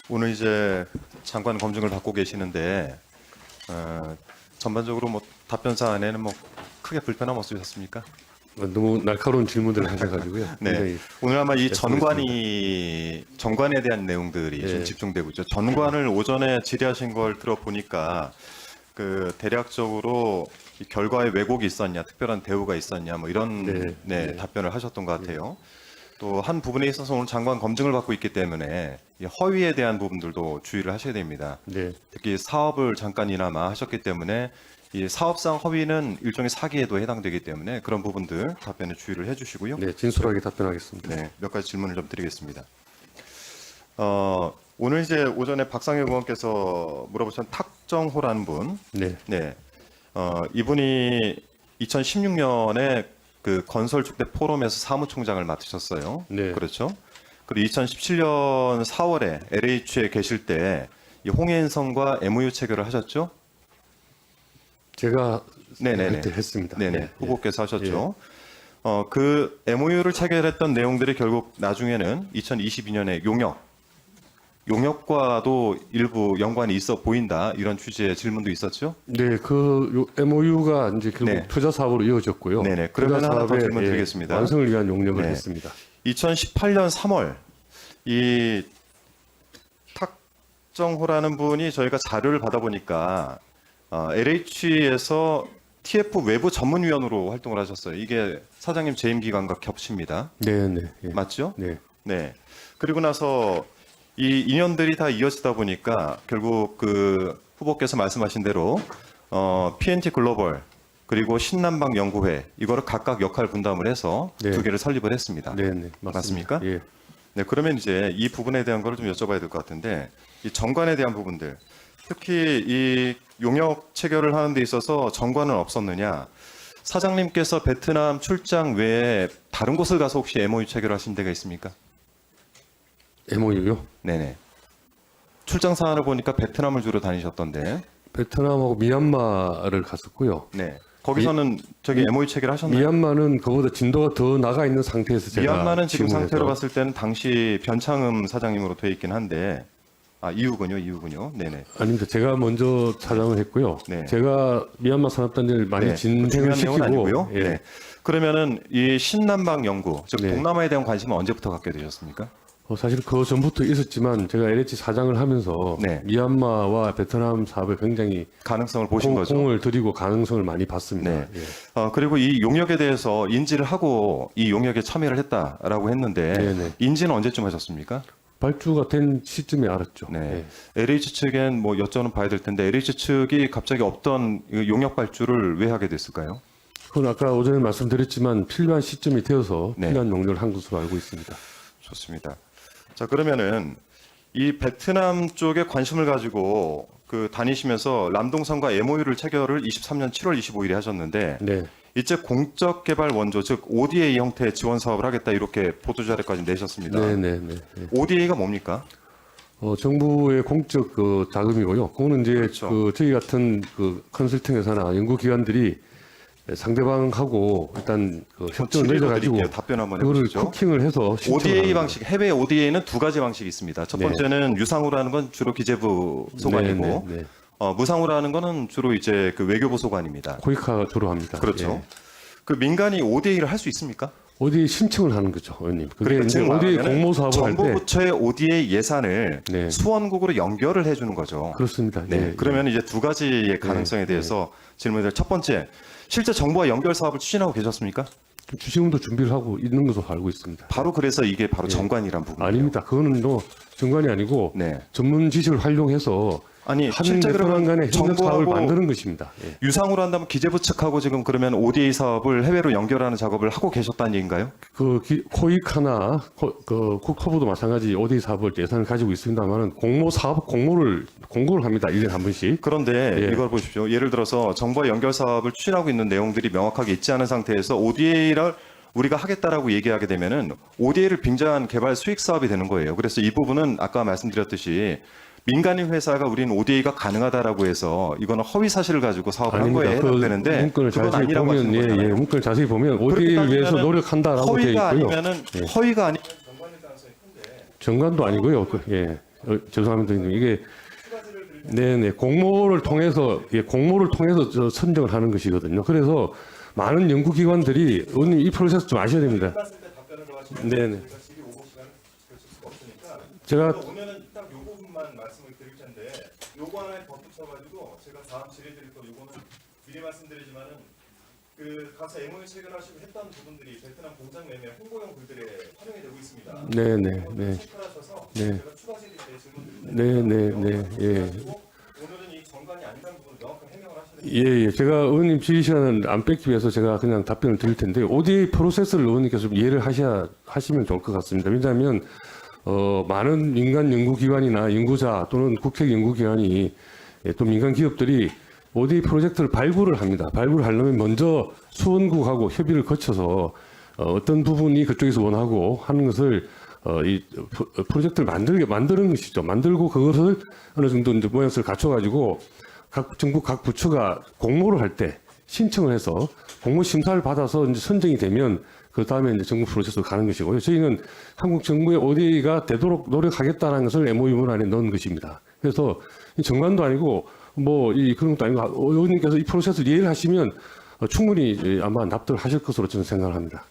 오늘 이제 장관 검증을 받고 계시는데 전반적으로 뭐 답변 사안에는 뭐 크게 불편함 없으셨습니까? 너무 날카로운 질문들을 하셔가지고요. 네. 굉장히 오늘 아마 이 말씀드리겠습니다. 전관에 대한 내용들이 좀 네. 집중되고 있죠. 전관을 오전에 질의하신 걸 들어보니까 그 대략적으로 이 결과에 왜곡이 있었냐, 특별한 대우가 있었냐, 뭐 이런 네. 답변을 하셨던 것 같아요. 또 한 부분에 있어서 오늘 장관 검증을 받고 있기 때문에 이 허위에 대한 부분들도 주의를 하셔야 됩니다. 네. 특히 사업을 잠깐이나마 하셨기 때문에 이 사업상 허위는 일종의 사기에도 해당되기 때문에 그런 부분들 답변에 주의를 해주시고요. 네, 진솔하게 답변하겠습니다. 네, 몇 가지 질문을 좀 드리겠습니다. 오늘 이제 오전에 박상혁 의원께서 물어보신 탁정호라는 분, 네. 이분이 2016년에 그 건설축대 포럼에서 사무총장을 맡으셨어요. 네. 그렇죠. 그리고 2017년 4월에 LH에 계실 때 이 홍해인성과 MOU 체결을 하셨죠? 제가 네네네. 그때 했습니다. 네네. 네. 후보께서 하셨죠. 그 MOU를 체결했던 내용들이 결국 나중에는 2022년에 용역과도 일부 연관이 있어 보인다 이런 취지의 질문도 있었죠. 네, MOU가 이제 결국 네. 투자 사업으로 이어졌고요. 네네. 그러면 투자 하나 더 사업의, 질문 드리겠습니다. 완성을 위한 용역을 네. 했습니다. 2018년 3월 이 탁정호라는 분이 저희가 자료를 받아보니까 LH에서 TF 외부 전문위원으로 활동을 하셨어요. 이게 사장님 재임 기간과 겹칩니다. 네. 예. 맞죠? 네. 네. 그리고 나서 이 인연들이 다 이어지다 보니까 결국 그 후보께서 말씀하신 대로 PNT 글로벌 그리고 신남방 연구회 이거를 각각 역할 분담을 해서 네. 두 개를 설립을 했습니다. 네. 맞습니다. 맞습니까? 예. 네, 그러면 이제 이 부분에 대한 거를 좀 여쭤봐야 될 것 같은데 이 정관에 대한 부분들 특히 이 용역 체결을 하는 데 있어서 정관은 없었느냐? 사장님께서 베트남 출장 외에 다른 곳을 가서 혹시 MOU 체결하신 데가 있습니까? MOU요? 네네. 출장 사안을 보니까 베트남을 주로 다니셨던데. 베트남하고 미얀마를 갔었고요. 네. 거기서는 저기 MOU 체결하셨나요? 미얀마는 그보다 진도가 더 나가 있는 상태에서 제가 미얀마는 지금 질문해서 상태로 봤을 때는 당시 변창흠 사장님으로 돼 있긴 한데 이후군요. 네네. 아닙니다. 제가 먼저 차장을 했고요. 네. 제가 미얀마 산업단지를 많이 네. 진행을 중요한 내용은 시키고 아니고요. 예. 네. 그러면은 이 신남방 연구, 즉 네. 동남아에 대한 관심은 언제부터 갖게 되셨습니까? 사실 그 전부터 있었지만 제가 LH 사장을 하면서 네. 미얀마와 베트남 사업에 굉장히 가능성을 보신 거죠. 공을 들이고 가능성을 많이 봤습니다. 네. 예. 그리고 이 용역에 대해서 인지를 하고 이 용역에 참여를 했다라고 했는데 네네. 인지는 언제쯤 하셨습니까? 발주가 된 시점에 알았죠. 네. 예. LH 측엔 뭐 여쭤는 봐야 될 텐데 LH 측이 갑자기 없던 이 용역 발주를 왜 하게 됐을까요? 그건 아까 오전에 말씀드렸지만 필요한 시점이 되어서 네. 필요한 용역을 한 것으로 알고 있습니다. 좋습니다. 자, 그러면은 이 베트남 쪽에 관심을 가지고 그 다니시면서 람동선과 MOU를 체결을 23년 7월 25일에 하셨는데 네. 이제 공적 개발 원조 즉 ODA 형태의 지원 사업을 하겠다 이렇게 보도 자료까지 내셨습니다. 네. 예. ODA가 뭡니까? 정부의 공적 그 자금이고요. 그거는 이제 그렇죠. 그 저희 같은 그 컨설팅 회사나 연구기관들이 상대방하고 일단 그 협정을 맺어가지고 드릴게요. 답변 한번 그거를 해보시죠. 쿠킹을 해서 신청을 ODA 합니다. 방식, 해외 ODA는 두 가지 방식이 있습니다. 첫 네. 번째는 유상으로 하는 건 주로 기재부 소관이고, 네. 무상으로 하는 거는 주로 이제 그 외교부 소관입니다. 코이카 주로 합니다. 그렇죠. 예. 그 민간이 ODA를 할 수 있습니까? 어디 신청을 하는 거죠, 의원님. 그게 그러니까 이제 지금 ODA 말하면은 공모 사업을 할 정부 때 부처의 ODA 예산을 네. 수원국으로 연결을 해주는 거죠. 그렇습니다. 네. 예. 그러면 이제 두 가지의 가능성에 대해서 질문을 첫 번째, 실제 정부와 연결 사업을 추진하고 계셨습니까? 지금도 준비를 하고 있는 것으로 알고 있습니다. 바로 그래서 이게 바로 정관이란 부분이에요. 아닙니다. 그거는 뭐 정관이 아니고 네. 전문 지식을 활용해서 아니 한 실제 레스토랑 그러면 간의 협력 사업을 정부하고 만드는 것입니다. 예. 유상으로 한다면 기재부 측하고 지금 그러면 ODA 사업을 해외로 연결하는 작업을 하고 계셨다는 얘기인가요? 코이카나 국토부도 마찬가지 ODA 사업을 예산을 가지고 있습니다만은 공모 사업 공고를 합니다. 1년에 한 번씩. 그런데 예. 이걸 보십시오. 예를 들어서 정부와 연결 사업을 추진하고 있는 내용들이 명확하게 있지 않은 상태에서 ODA를 우리가 하겠다라고 얘기하게 되면은 ODA를 빙자한 개발 수익 사업이 되는 거예요. 그래서 이 부분은 아까 말씀드렸듯이 민간인 회사가 우리는 ODA가 가능하다라고 해서 이거는 허위 사실을 가지고 사업을 한 거에 그 해당되는데 문건을 그건 자세히 아니라고 보면 하시는 거잖아요. 문건을 자세히 보면 그렇게 ODA를 위해서 따지면은 노력한다라고 되어 허위가 있고요. 아니면은 예. 허위가 아니 정관도 아니고요. 죄송합니다. 이게 네네 공모를 통해서 저 선정을 하는 것이거든요. 그래서 많은 연구기관들이 의원님 이 프로세스 좀 아셔야 됩니다. 네네. 제가 오늘은 딱 요 부분만 말씀을 드릴 텐데 요거 하나에 덧붙여가지고 제가 다음 질의드릴 거 요거는 미리 말씀드리지만은 그 가서 MOU 체결하시고 했던 부분들이 베트남 공장 매매 홍보용 글들에 활용이 되고 있습니다. 네네 네. 체크하셔서 네. 제가 추가 질의 때 질문 드릴 네네네 예. 오늘은 이 정관이 아니라는 부분을 명확하게 해명을 하셔야 됩니다. 예, 예. 제가 의원님 질의 시간을 안 뺏기 위해서 제가 그냥 답변을 드릴 텐데 ODA 프로세스를 의원님께서 좀 이해를 하시면 좋을 것 같습니다. 왜냐하면 많은 민간 연구기관이나 연구자 또는 국책 연구기관이 또 민간 기업들이 ODA 프로젝트를 발굴을 합니다. 발굴을 하려면 먼저 수원국하고 협의를 거쳐서 어떤 부분이 그쪽에서 원하고 하는 것을 이 프로젝트를 만드는 것이죠. 만들고 그것을 어느 정도 이제 모양새를 갖춰가지고 각 정부 각 부처가 공모를 할 때 신청을 해서 공모 심사를 받아서 이제 선정이 되면 그 다음에 이제 정부 프로세스로 가는 것이고요. 저희는 한국 정부의 ODA가 되도록 노력하겠다는 것을 MOU 문안에 넣은 것입니다. 그래서 이 정관도 아니고 뭐 이 그런 것도 아니고 의원님께서 이 프로세스를 이해를 하시면 충분히 아마 납득을 하실 것으로 저는 생각을 합니다.